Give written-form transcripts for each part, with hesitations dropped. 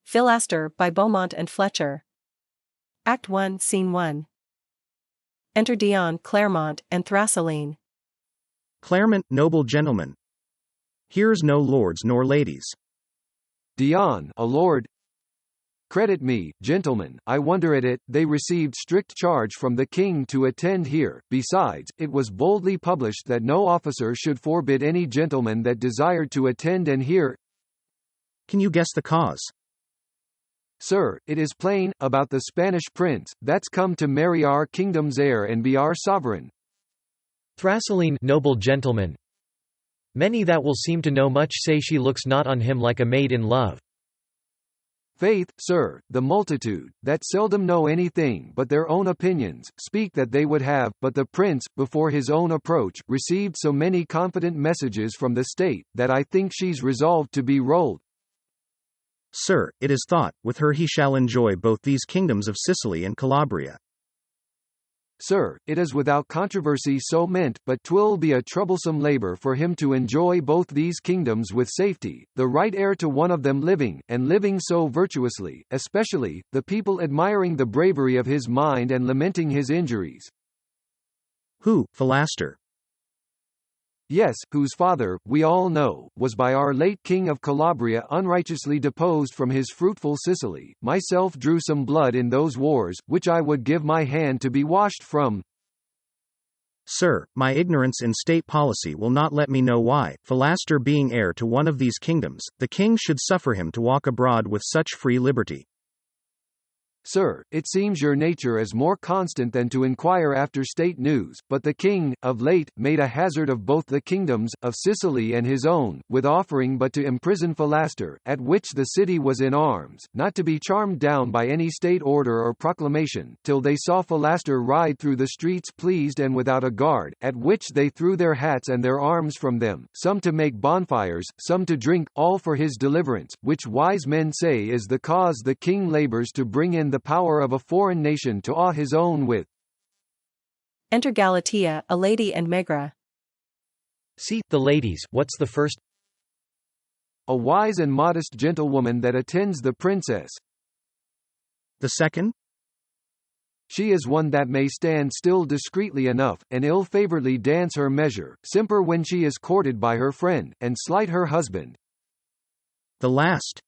Philaster by Beaumont and Fletcher. Act 1, Scene 1. Enter Dion, Claremont, and Thrasyline. Claremont, noble gentleman. Here's no lords nor ladies. Dion, a lord. Credit me, gentlemen, I wonder at it, they received strict charge from the king to attend here. Besides, it was boldly published that no officer should forbid any gentleman that desired to attend and hear. Can you guess the cause? Sir, it is plain, about the Spanish prince, that's come to marry our kingdom's heir and be our sovereign. Thrasyline, noble gentleman. Many that will seem to know much say she looks not on him like a maid in love. Faith, sir, the multitude, that seldom know anything but their own opinions, speak that they would have, but the prince, before his own approach, received so many confident messages from the state, that I think she's resolved to be rolled. Sir, it is thought, with her he shall enjoy both these kingdoms of Sicily and Calabria. Sir, it is without controversy so meant, but 'twill be a troublesome labour for him to enjoy both these kingdoms with safety, the right heir to one of them living, and living so virtuously, especially, the people admiring the bravery of his mind and lamenting his injuries. Who, Philaster? Yes, whose father, we all know, was by our late king of Calabria unrighteously deposed from his fruitful Sicily. Myself drew some blood in those wars, which I would give my hand to be washed from. Sir, my ignorance in state policy will not let me know why, Philaster being heir to one of these kingdoms, the king should suffer him to walk abroad with such free liberty. Sir, it seems your nature is more constant than to inquire after state news, but the king, of late, made a hazard of both the kingdoms, of Sicily and his own, with offering but to imprison Philaster, at which the city was in arms, not to be charmed down by any state order or proclamation, till they saw Philaster ride through the streets pleased and without a guard, at which they threw their hats and their arms from them, some to make bonfires, some to drink, all for his deliverance, which wise men say is the cause the king labours to bring in the power of a foreign nation to awe his own with. Enter Galatea, a lady and Megra. See, the ladies, what's the first? A wise and modest gentlewoman that attends the princess. The second? She is one that may stand still discreetly enough, and ill-favouredly dance her measure, simper when she is courted by her friend, and slight her husband. The last?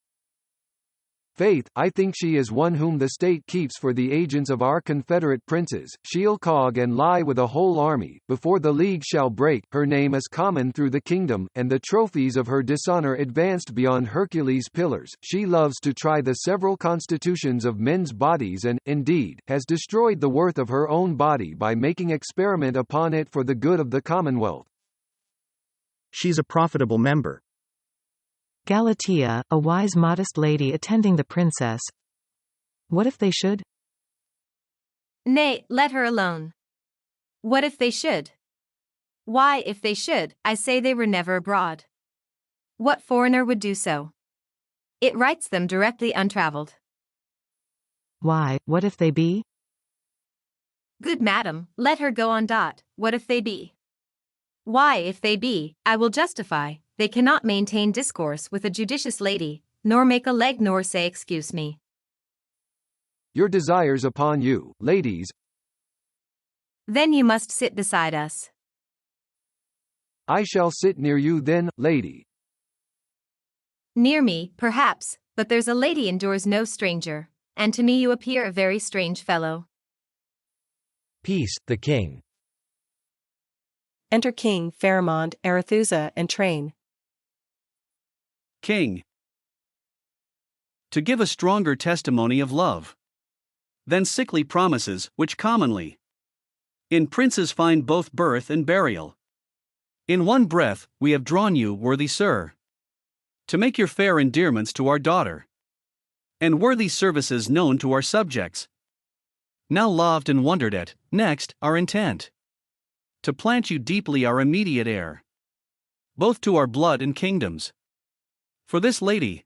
Faith, I think she is one whom the state keeps for the agents of our confederate princes, she'll cog and lie with a whole army, before the league shall break, her name is common through the kingdom, and the trophies of her dishonour advanced beyond Hercules' pillars, she loves to try the several constitutions of men's bodies and, indeed, has destroyed the worth of her own body by making experiment upon it for the good of the commonwealth. She's a profitable member. Galatea, a wise modest lady attending the princess. What if they should? Nay, let her alone. What if they should? Why, if they should, I say they were never abroad. What foreigner would do so? It writes them directly untravelled. Why, what if they be? Good madam, let her go on. What if they be? Why, if they be, I will justify, they cannot maintain discourse with a judicious lady, nor make a leg nor say excuse me. Your desires upon you, ladies. Then you must sit beside us. I shall sit near you then, lady. Near me, perhaps, but there's a lady endures no stranger, and to me you appear a very strange fellow. Peace, the king. Enter King, Pharamond, Arethusa, and Train. King. To give a stronger testimony of love than sickly promises, which commonly in princes find both birth and burial. In one breath, we have drawn you, worthy sir, to make your fair endearments to our daughter, and worthy services known to our subjects. Now loved and wondered at, next, our intent to plant you deeply our immediate heir, both to our blood and kingdoms. For this lady,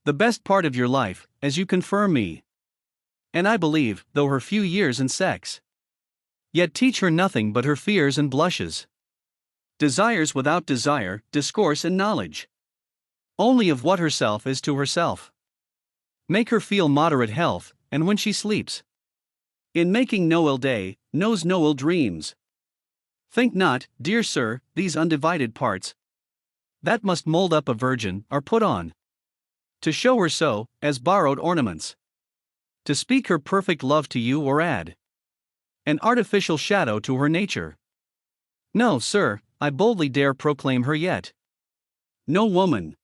the best part of your life, as you confirm me, and I believe, though her few years and sex, yet teach her nothing but her fears and blushes, desires without desire, discourse and knowledge, only of what herself is to herself. Make her feel moderate health, and when she sleeps, in making no ill day, knows no ill dreams. Think not, dear sir, these undivided parts that must mold up a virgin are put on to show her so, as borrowed ornaments, to speak her perfect love to you or add an artificial shadow to her nature. No, sir, I boldly dare proclaim her yet no woman,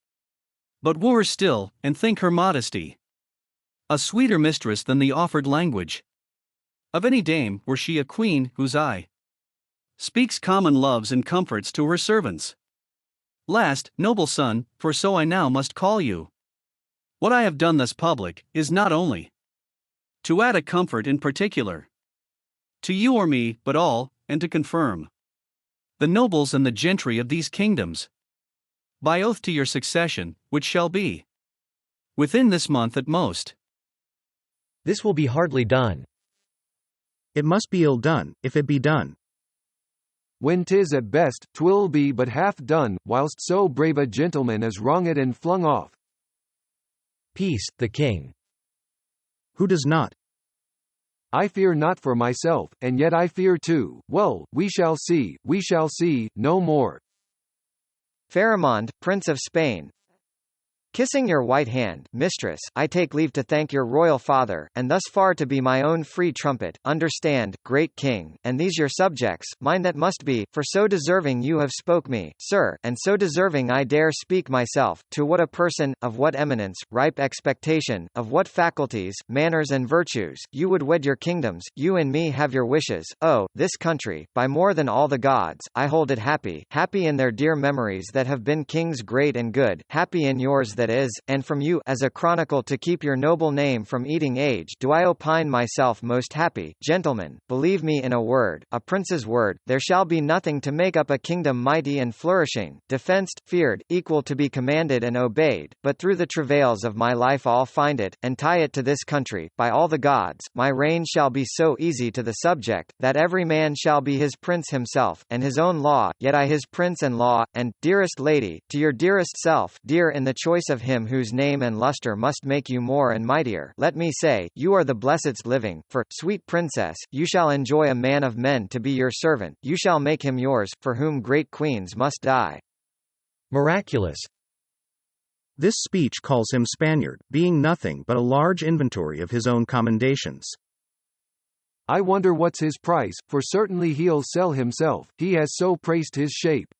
but woo her still, and think her modesty a sweeter mistress than the offered language of any dame, were she a queen whose eye speaks common loves and comforts to her servants. Last, noble son, for so I now must call you, what I have done thus public, is not only to add a comfort in particular to you or me, but all, and to confirm the nobles and the gentry of these kingdoms by oath to your succession, which shall be within this month at most. This will be hardly done. It must be ill done, if it be done. When 'tis at best, 'twill be but half done, whilst so brave a gentleman is wrung it and flung off. Peace, the king. Who does not? I fear not for myself, and yet I fear too. Well, we shall see, no more. Pharamond, Prince of Spain. Kissing your white hand, mistress, I take leave to thank your royal father, and thus far to be my own free trumpet, understand, great king, and these your subjects, mine that must be, for so deserving you have spoke me, sir, and so deserving I dare speak myself, to what a person, of what eminence, ripe expectation, of what faculties, manners and virtues, you would wed your kingdoms, you and me have your wishes, oh, this country, by more than all the gods, I hold it happy, happy in their dear memories that have been kings great and good, happy in yours that is, and from you, as a chronicle to keep your noble name from eating age, do I opine myself most happy. Gentlemen, believe me in a word, a prince's word, there shall be nothing to make up a kingdom mighty and flourishing, defenced, feared, equal to be commanded and obeyed, but through the travails of my life I'll find it, and tie it to this country, by all the gods, my reign shall be so easy to the subject, that every man shall be his prince himself, and his own law, yet I his prince and law, and, dearest lady, to your dearest self, dear in the choice of him whose name and lustre must make you more and mightier, let me say, you are the blessedst living, for, sweet princess, you shall enjoy a man of men to be your servant, you shall make him yours, for whom great queens must die. Miraculous. This speech calls him Spaniard, being nothing but a large inventory of his own commendations. I wonder what's his price, for certainly he'll sell himself, he has so praised his shape.